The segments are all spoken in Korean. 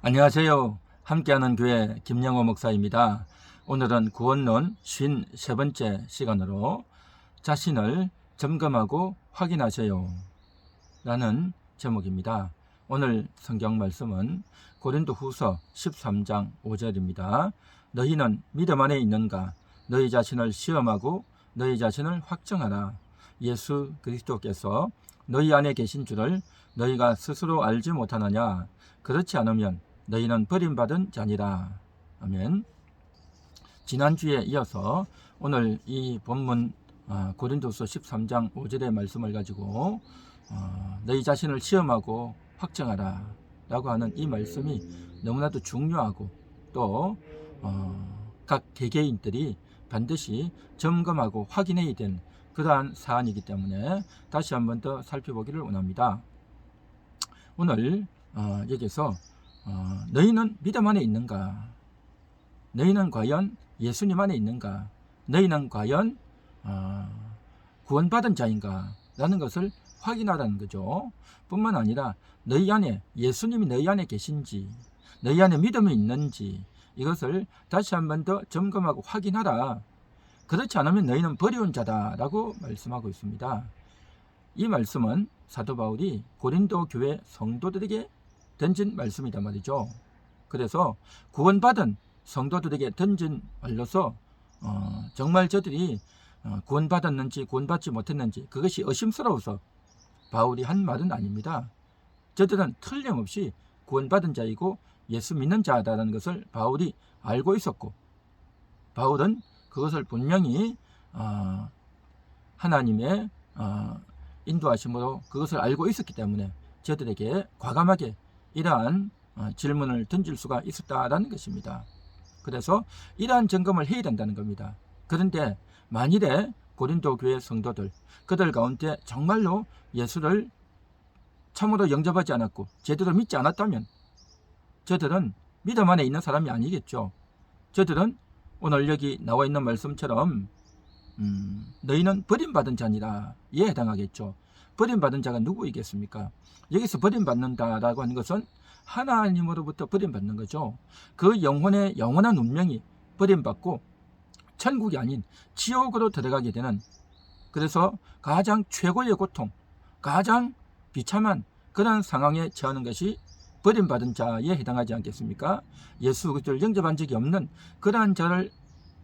안녕하세요. 함께하는 교회 김영호 목사입니다. 오늘은 구원론 53번째 시간으로 자신을 점검하고 확인하세요 라는 제목입니다. 오늘 성경 말씀은 고린도후서 13장 5절입니다. 너희는 믿음 안에 있는가? 너희 자신을 시험하고 너희 자신을 확정하라. 예수 그리스도께서 너희 안에 계신 줄을 너희가 스스로 알지 못하느냐? 그렇지 않으면 너희는 버림받은 자니라. 아멘. 지난주에 이어서 오늘 이 본문 고린도서 13장 5절의 말씀을 가지고 너희 자신을 시험하고 확정하라 라고 하는 이 말씀이 너무나도 중요하고 또 각 개개인들이 반드시 점검하고 확인해야 된 그러한 사안이기 때문에 다시 한 번 더 살펴보기를 원합니다. 오늘 여기서 너희는 믿음 안에 있는가? 너희는 과연 예수님 안에 있는가? 너희는 과연 구원받은 자인가? 라는 것을 확인하라는 거죠. 뿐만 아니라 너희 안에 예수님이 너희 안에 계신지, 너희 안에 믿음이 있는지 이것을 다시 한 번 더 점검하고 확인하라. 그렇지 않으면 너희는 버려온 자다라고 말씀하고 있습니다. 이 말씀은 사도 바울이 고린도 교회 성도들에게 던진 말씀이란 말이죠. 그래서 구원받은 성도들에게 던진 말로서 정말 저들이 구원받았는지 구원받지 못했는지 그것이 의심스러워서 바울이 한 말은 아닙니다. 저들은 틀림없이 구원받은 자이고 예수 믿는 자다라는 것을 바울이 알고 있었고, 바울은 그것을 분명히 하나님의 인도하심으로 그것을 알고 있었기 때문에 저들에게 과감하게 이러한 질문을 던질 수가 있었다라는 것입니다. 그래서 이러한 점검을 해야 된다는 겁니다. 그런데 만일에 고린도 교회 성도들, 그들 가운데 정말로 예수를 참으로 영접하지 않았고 제대로 믿지 않았다면 저들은 믿음 안에 있는 사람이 아니겠죠. 저들은 오늘 여기 나와 있는 말씀처럼 너희는 버림받은 자니라 에 해당하겠죠. 버림받은 자가 누구이겠습니까? 여기서 버림받는다라고 하는 것은 하나님으로부터 버림받는 거죠. 그 영혼의 영원한 운명이 버림받고 천국이 아닌 지옥으로 들어가게 되는, 그래서 가장 최고의 고통, 가장 비참한 그런 상황에 처하는 것이 버림받은 자에 해당하지 않겠습니까? 예수 그리스도를 영접한 적이 없는 그러한 자를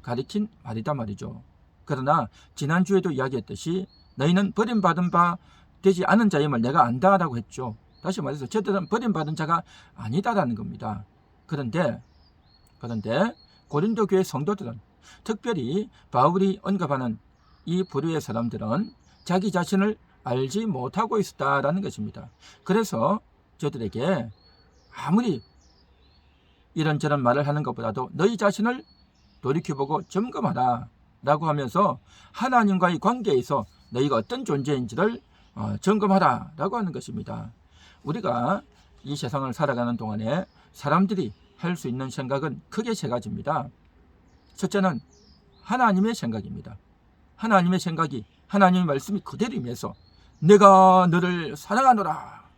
가리킨 말이다 말이죠. 그러나 지난주에도 이야기했듯이 너희는 버림받은 바 되지 않은 자임을 내가 안다라고 했죠. 다시 말해서 저들은 버림받은 자가 아니다라는 겁니다. 그런데 고린도 교회 성도들은, 특별히 바울이 언급하는 이 부류의 사람들은 자기 자신을 알지 못하고 있었다라는 것입니다. 그래서 저들에게 아무리 이런저런 말을 하는 것보다도 너희 자신을 돌이켜보고 점검하라 라고 하면서 하나님과의 관계에서 너희가 어떤 존재인지를 점검하라 라고 하는 것입니다. 우리가 이 세상을 살아가는 동안에 사람들이 할 수 있는 생각은 크게 세 가지입니다. 첫째는 하나님의 생각입니다. 하나님의 생각이 하나님의 말씀이 그대로 임해서 내가 너를 사랑하노라,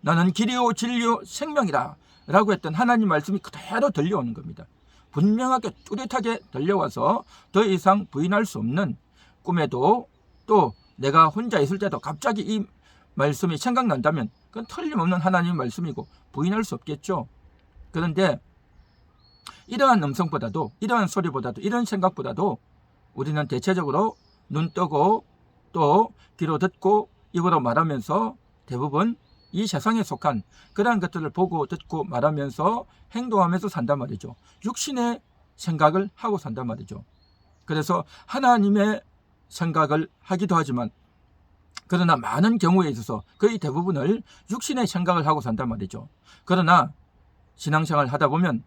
나는 길이요 진리요 생명이라 라고 했던 하나님 말씀이 그대로 들려오는 겁니다. 분명하게 뚜렷하게 들려와서 더 이상 부인할 수 없는, 꿈에도 또 내가 혼자 있을 때도 갑자기 이 말씀이 생각난다면 그건 틀림없는 하나님의 말씀이고 부인할 수 없겠죠. 그런데 이러한 음성보다도, 이러한 소리보다도, 이런 생각보다도 우리는 대체적으로 눈 뜨고 또 귀로 듣고 입으로 말하면서 대부분 이 세상에 속한 그러한 것들을 보고 듣고 말하면서 행동하면서 산단 말이죠. 육신의 생각을 하고 산단 말이죠. 그래서 하나님의 생각을 하기도 하지만, 그러나 많은 경우에 있어서 거의 대부분을 육신의 생각을 하고 산단 말이죠. 그러나 신앙생활을 하다 보면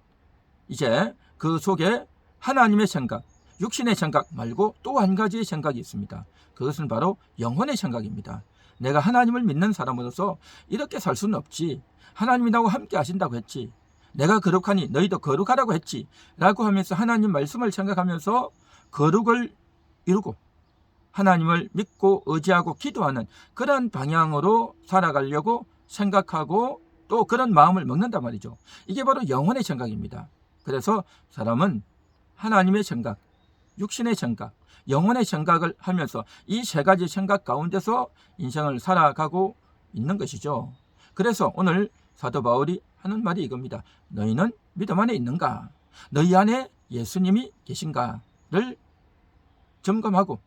이제 그 속에 하나님의 생각, 육신의 생각 말고 또 한 가지의 생각이 있습니다. 그것은 바로 영혼의 생각입니다. 내가 하나님을 믿는 사람으로서 이렇게 살 수는 없지, 하나님이 나와 함께 하신다고 했지, 내가 거룩하니 너희도 거룩하라고 했지 라고 하면서 하나님 말씀을 생각하면서 거룩을 이루고 하나님을 믿고 의지하고 기도하는 그런 방향으로 살아가려고 생각하고 또 그런 마음을 먹는단 말이죠. 이게 바로 영혼의 생각입니다. 그래서 사람은 하나님의 생각, 육신의 생각, 영혼의 생각을 하면서 이 세 가지 생각 가운데서 인생을 살아가고 있는 것이죠. 그래서 오늘 사도 바울이 하는 말이 이겁니다. 너희는 믿음 안에 있는가? 너희 안에 예수님이 계신가를 점검하고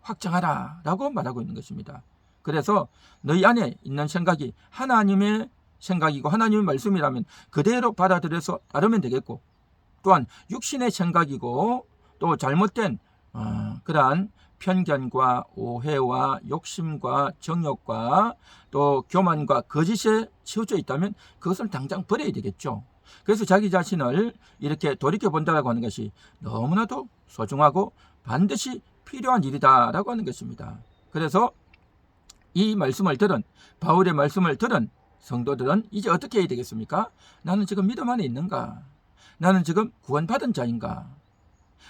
확정하라 라고 말하고 있는 것입니다. 그래서 너희 안에 있는 생각이 하나님의 생각이고 하나님의 말씀이라면 그대로 받아들여서 따르면 되겠고, 또한 육신의 생각이고 또 잘못된 그러한 편견과 오해와 욕심과 정욕과 또 교만과 거짓에 치우쳐 있다면 그것을 당장 버려야 되겠죠. 그래서 자기 자신을 이렇게 돌이켜 본다라고 하는 것이 너무나도 소중하고 반드시 필요한 일이다라고 하는 것입니다. 그래서 이 말씀을 들은, 바울의 말씀을 들은 성도들은 이제 어떻게 해야 되겠습니까? 나는 지금 믿음 안에 있는가? 나는 지금 구원받은 자인가?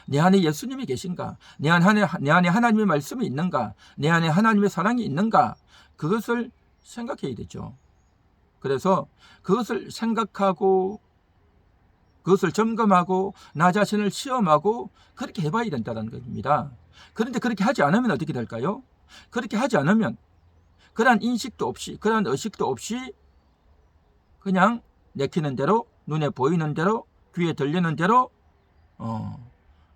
내 안에 예수님이 계신가? 내 안에 하나님의 말씀이 있는가? 내 안에 하나님의 사랑이 있는가? 그것을 생각해야 되죠. 그래서 그것을 생각하고 그것을 점검하고 나 자신을 시험하고 그렇게 해봐야 된다는 겁니다. 그런데 그렇게 하지 않으면 어떻게 될까요? 그렇게 하지 않으면 그러한 인식도 없이, 그러한 의식도 없이 그냥 내키는 대로, 눈에 보이는 대로, 귀에 들리는 대로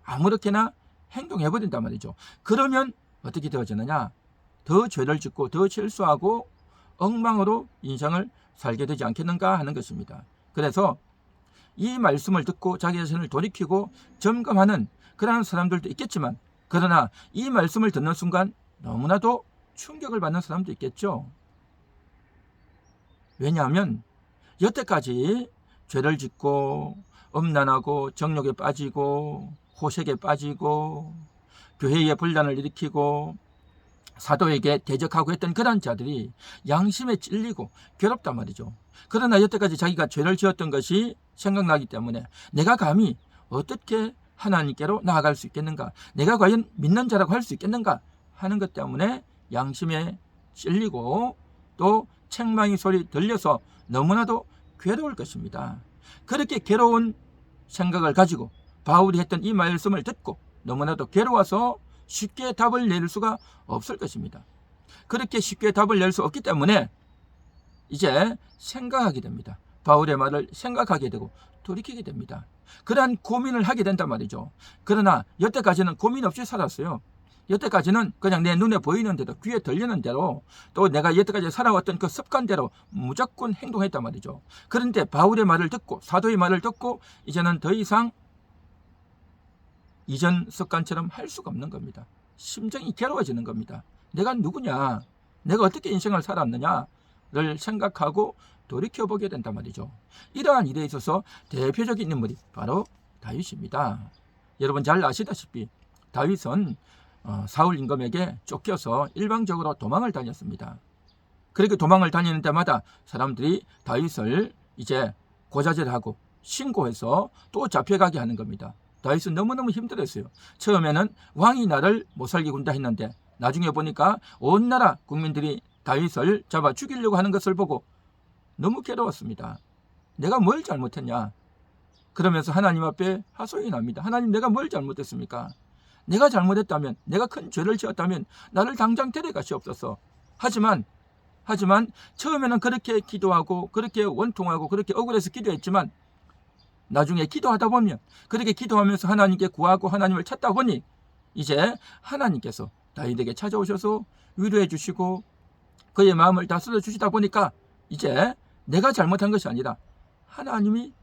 아무렇게나 행동해버린단 말이죠. 그러면 어떻게 되어지느냐? 더 죄를 짓고 더 실수하고 엉망으로 인생을 살게 되지 않겠는가 하는 것입니다. 그래서 이 말씀을 듣고 자기 자신을 돌이키고 점검하는 그러한 사람들도 있겠지만, 그러나 이 말씀을 듣는 순간 너무나도 충격을 받는 사람도 있겠죠. 왜냐하면 여태까지 죄를 짓고 음란하고 정욕에 빠지고 호색에 빠지고 교회에 분란을 일으키고 사도에게 대적하고 했던 그런 자들이 양심에 찔리고 괴롭단 말이죠. 그러나 여태까지 자기가 죄를 지었던 것이 생각나기 때문에 내가 감히 어떻게 하나님께로 나아갈 수 있겠는가, 내가 과연 믿는 자라고 할 수 있겠는가 하는 것 때문에 양심에 찔리고 또 책망의 소리 들려서 너무나도 괴로울 것입니다. 그렇게 괴로운 생각을 가지고 바울이 했던 이 말씀을 듣고 너무나도 괴로워서 쉽게 답을 낼 수가 없을 것입니다. 그렇게 쉽게 답을 낼 수 없기 때문에 이제 생각하게 됩니다. 바울의 말을 생각하게 되고 돌이키게 됩니다. 그러한 고민을 하게 된단 말이죠. 그러나 여태까지는 고민 없이 살았어요. 여태까지는 그냥 내 눈에 보이는 대로, 귀에 들리는 대로, 또 내가 여태까지 살아왔던 그 습관대로 무조건 행동했단 말이죠. 그런데 바울의 말을 듣고, 사도의 말을 듣고 이제는 더 이상 이전 습관처럼 할 수가 없는 겁니다. 심정이 괴로워지는 겁니다. 내가 누구냐, 내가 어떻게 인생을 살았느냐를 생각하고 돌이켜보게 된단 말이죠. 이러한 일에 있어서 대표적인 인물이 바로 다윗입니다. 여러분 잘 아시다시피 다윗은 사울 임금에게 쫓겨서 일방적으로 도망을 다녔습니다. 그렇게 도망을 다니는 때마다 사람들이 다윗을 이제 고자질하고 신고해서 또 잡혀가게 하는 겁니다. 다윗은 너무너무 힘들었어요. 처음에는 왕이 나를 못살게 군다 했는데 나중에 보니까 온 나라 국민들이 다윗을 잡아 죽이려고 하는 것을 보고 너무 괴로웠습니다. 내가 뭘 잘못했냐? 그러면서 하나님 앞에 하소연이 납니다. 하나님, 내가 뭘 잘못했습니까? 내가 잘못했다면, 내가 큰 죄를 지었다면 나를 당장 데려가시옵소서. 하지만 처음에는 그렇게 기도하고 그렇게 원통하고 그렇게 억울해서 기도했지만 나중에 기도하다 보면, 그렇게 기도하면서 하나님께 구하고 하나님을 찾다 보니 이제 하나님께서 다윗에게 찾아오셔서 위로해 주시고 그의 마음을 다스려 주시다 보니까 이제 내가 잘못한 것이 아니라 하나님이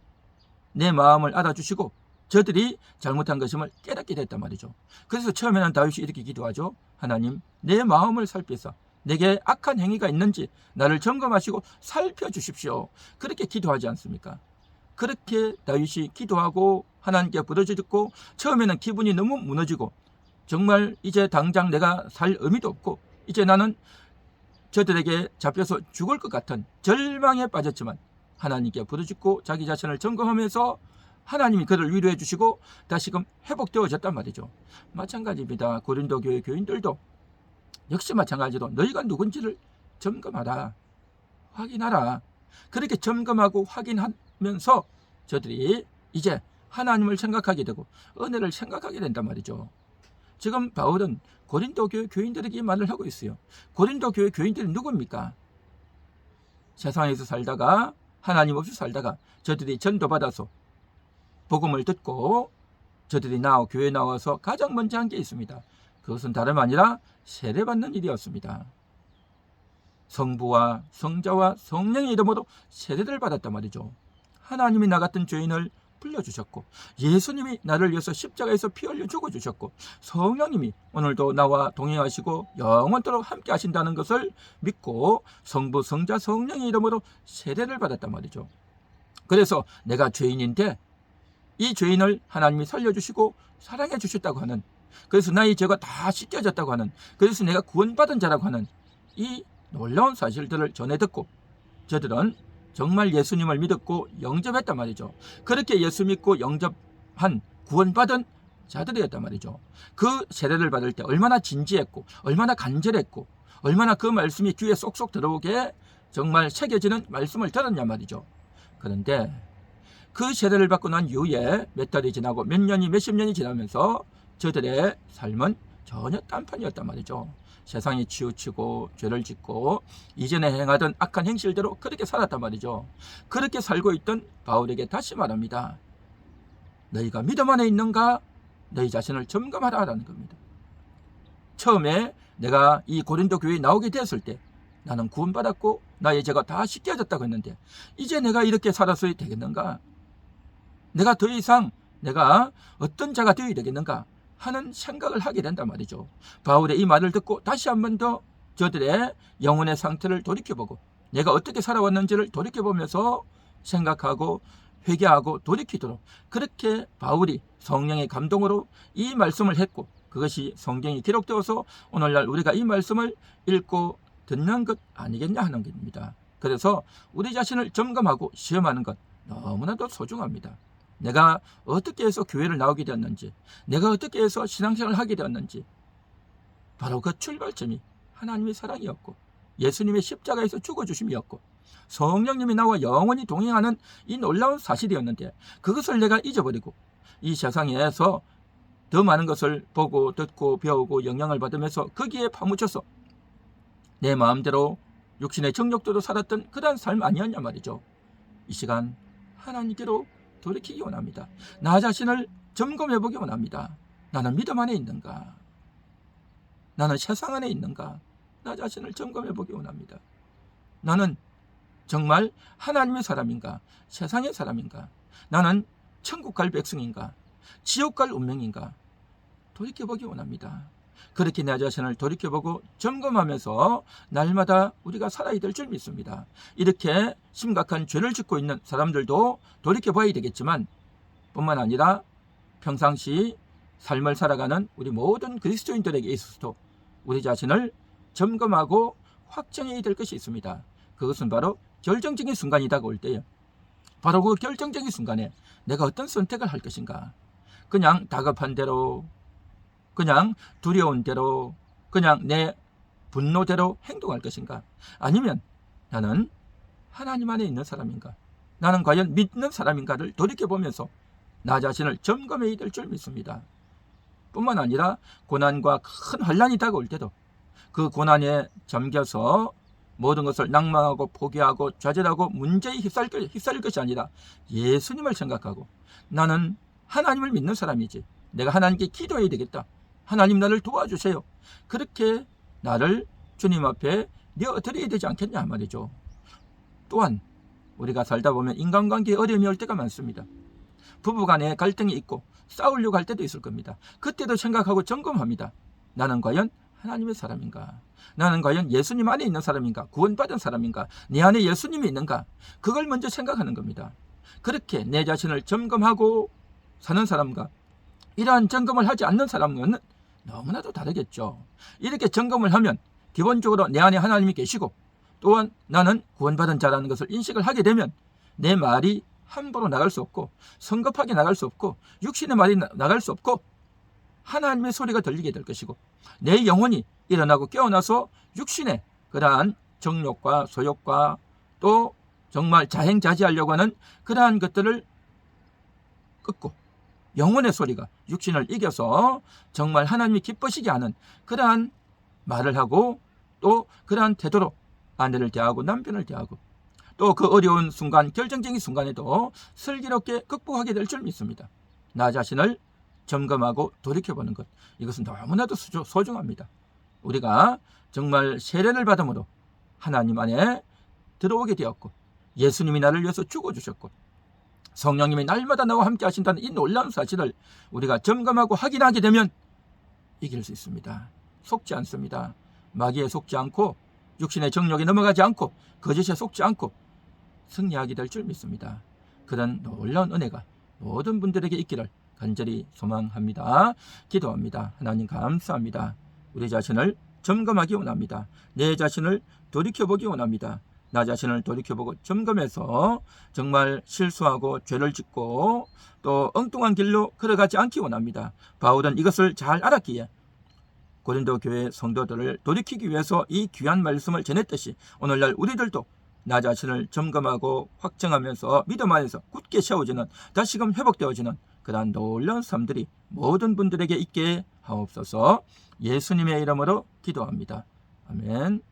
내 마음을 알아주시고 저들이 잘못한 것임을 깨닫게 됐단 말이죠. 그래서 처음에는 다윗이 이렇게 기도하죠. 하나님, 내 마음을 살피사 내게 악한 행위가 있는지 나를 점검하시고 살펴주십시오. 그렇게 기도하지 않습니까? 그렇게 다윗이 기도하고 하나님께 부르짖고 처음에는 기분이 너무 무너지고 정말 이제 당장 내가 살 의미도 없고 이제 나는 저들에게 잡혀서 죽을 것 같은 절망에 빠졌지만 하나님께 부르짖고 자기 자신을 점검하면서 하나님이 그를 위로해 주시고 다시금 회복되어졌단 말이죠. 마찬가지입니다. 고린도 교회 교인들도 역시 마찬가지로 너희가 누군지를 점검하라, 확인하라. 그렇게 점검하고 확인하면서 저들이 이제 하나님을 생각하게 되고 은혜를 생각하게 된단 말이죠. 지금 바울은 고린도 교회 교인들에게 이 말을 하고 있어요. 고린도 교회 교인들이 누굽니까? 세상에서 살다가 하나님 없이 살다가 저들이 전도받아서 복음을 듣고 저들이 교회에 나와서 가장 먼저 한 게 있습니다. 그것은 다름 아니라 세례받는 일이었습니다. 성부와 성자와 성령의 이름으로 세례를 받았단 말이죠. 하나님이 나 같은 죄인을 불러주셨고, 예수님이 나를 위해서 십자가에서 피 흘려 죽어주셨고, 성령님이 오늘도 나와 동행하시고 영원토록 함께 하신다는 것을 믿고 성부, 성자, 성령의 이름으로 세례를 받았단 말이죠. 그래서 내가 죄인인데 이 죄인을 하나님이 살려주시고 사랑해 주셨다고 하는, 그래서 나의 죄가 다 씻겨졌다고 하는, 그래서 내가 구원받은 자라고 하는 이 놀라운 사실들을 전해 듣고 저들은 정말 예수님을 믿었고 영접했단 말이죠. 그렇게 예수 믿고 영접한 구원받은 자들이었단 말이죠. 그 세례를 받을 때 얼마나 진지했고 얼마나 간절했고 얼마나 그 말씀이 귀에 쏙쏙 들어오게 정말 새겨지는 말씀을 들었냐 말이죠. 그런데 그 세례를 받고 난 이후에 몇 달이 지나고 몇 년이 몇십 년이 지나면서 저들의 삶은 전혀 딴판이었단 말이죠. 세상에 치우치고 죄를 짓고 이전에 행하던 악한 행실대로 그렇게 살았단 말이죠. 그렇게 살고 있던 바울에게 다시 말합니다. 너희가 믿음 안에 있는가? 너희 자신을 점검하라라는 겁니다. 처음에 내가 이 고린도 교회에 나오게 되었을 때 나는 구원받았고 나의 죄가 다 씻겨졌다고 했는데 이제 내가 이렇게 살아서 되겠는가? 내가 더 이상 내가 어떤 자가 되어야 되겠는가 하는 생각을 하게 된단 말이죠. 바울의 이 말을 듣고 다시 한 번 더 저들의 영혼의 상태를 돌이켜보고 내가 어떻게 살아왔는지를 돌이켜보면서 생각하고 회개하고 돌이키도록 그렇게 바울이 성령의 감동으로 이 말씀을 했고 그것이 성경이 기록되어서 오늘날 우리가 이 말씀을 읽고 듣는 것 아니겠냐 하는 것입니다. 그래서 우리 자신을 점검하고 시험하는 것 너무나도 소중합니다. 내가 어떻게 해서 교회를 나오게 되었는지, 내가 어떻게 해서 신앙생활을 하게 되었는지, 바로 그 출발점이 하나님의 사랑이었고 예수님의 십자가에서 죽어주심이었고 성령님이 나와 영원히 동행하는 이 놀라운 사실이었는데 그것을 내가 잊어버리고 이 세상에서 더 많은 것을 보고 듣고 배우고 영향을 받으면서 거기에 파묻혀서 내 마음대로 육신의 정욕대로 살았던 그러한 삶 아니었냐 말이죠. 이 시간 하나님께로 돌이키기 원합니다. 나 자신을 점검해보기 원합니다. 나는 믿음 안에 있는가? 나는 세상 안에 있는가? 나 자신을 점검해보기 원합니다. 나는 정말 하나님의 사람인가? 세상의 사람인가? 나는 천국 갈 백성인가? 지옥 갈 운명인가? 돌이켜보기 원합니다. 그렇게 내 자신을 돌이켜보고 점검하면서 날마다 우리가 살아야 될 줄 믿습니다. 이렇게 심각한 죄를 짓고 있는 사람들도 돌이켜봐야 되겠지만 뿐만 아니라 평상시 삶을 살아가는 우리 모든 그리스도인들에게 있어서도 우리 자신을 점검하고 확정해야 될 것이 있습니다. 그것은 바로 결정적인 순간이 다가올 때예요. 바로 그 결정적인 순간에 내가 어떤 선택을 할 것인가? 그냥 다급한 대로, 그냥 두려운 대로, 그냥 내 분노대로 행동할 것인가? 아니면 나는 하나님 안에 있는 사람인가? 나는 과연 믿는 사람인가를 돌이켜보면서 나 자신을 점검해야 될 줄 믿습니다. 뿐만 아니라 고난과 큰 환난이 다가올 때도 그 고난에 잠겨서 모든 것을 낭망하고 포기하고 좌절하고 문제에 휩싸일 것이 아니라 예수님을 생각하고 나는 하나님을 믿는 사람이지, 내가 하나님께 기도해야 되겠다, 하나님 나를 도와주세요, 그렇게 나를 주님 앞에 내어드려야 되지 않겠냐 말이죠. 또한 우리가 살다 보면 인간관계에 어려움이 올 때가 많습니다. 부부간에 갈등이 있고 싸우려고 할 때도 있을 겁니다. 그때도 생각하고 점검합니다. 나는 과연 하나님의 사람인가? 나는 과연 예수님 안에 있는 사람인가? 구원받은 사람인가? 내 안에 예수님이 있는가? 그걸 먼저 생각하는 겁니다. 그렇게 내 자신을 점검하고 사는 사람과 이러한 점검을 하지 않는 사람은 너무나도 다르겠죠. 이렇게 점검을 하면 기본적으로 내 안에 하나님이 계시고 또한 나는 구원받은 자라는 것을 인식을 하게 되면 내 말이 함부로 나갈 수 없고 성급하게 나갈 수 없고 육신의 말이 나갈 수 없고 하나님의 소리가 들리게 될 것이고 내 영혼이 일어나고 깨어나서 육신의 그러한 정욕과 소욕과 또 정말 자행자지하려고 하는 그러한 것들을 끊고 영혼의 소리가 육신을 이겨서 정말 하나님이 기뻐시게 하는 그러한 말을 하고 또 그러한 태도로 아내를 대하고 남편을 대하고 또 그 어려운 순간, 결정적인 순간에도 슬기롭게 극복하게 될 줄 믿습니다. 나 자신을 점검하고 돌이켜보는 것, 이것은 너무나도 소중합니다. 우리가 정말 세례를 받음으로 하나님 안에 들어오게 되었고 예수님이 나를 위해서 죽어주셨고 성령님이 날마다 나와 함께 하신다는 이 놀라운 사실을 우리가 점검하고 확인하게 되면 이길 수 있습니다. 속지 않습니다. 마귀에 속지 않고 육신의 정욕에 넘어가지 않고 거짓에 속지 않고 승리하게 될 줄 믿습니다. 그런 놀라운 은혜가 모든 분들에게 있기를 간절히 소망합니다. 기도합니다. 하나님 감사합니다. 우리 자신을 점검하기 원합니다. 내 자신을 돌이켜보기 원합니다. 나 자신을 돌이켜보고 점검해서 정말 실수하고 죄를 짓고 또 엉뚱한 길로 걸어가지 않기 원합니다. 바울은 이것을 잘 알았기에 고린도 교회 성도들을 돌이키기 위해서 이 귀한 말씀을 전했듯이 오늘날 우리들도 나 자신을 점검하고 확정하면서 믿음 안에서 굳게 세워지는 다시금 회복되어지는 그러한 놀라운 삶들이 모든 분들에게 있게 하옵소서. 예수님의 이름으로 기도합니다. 아멘.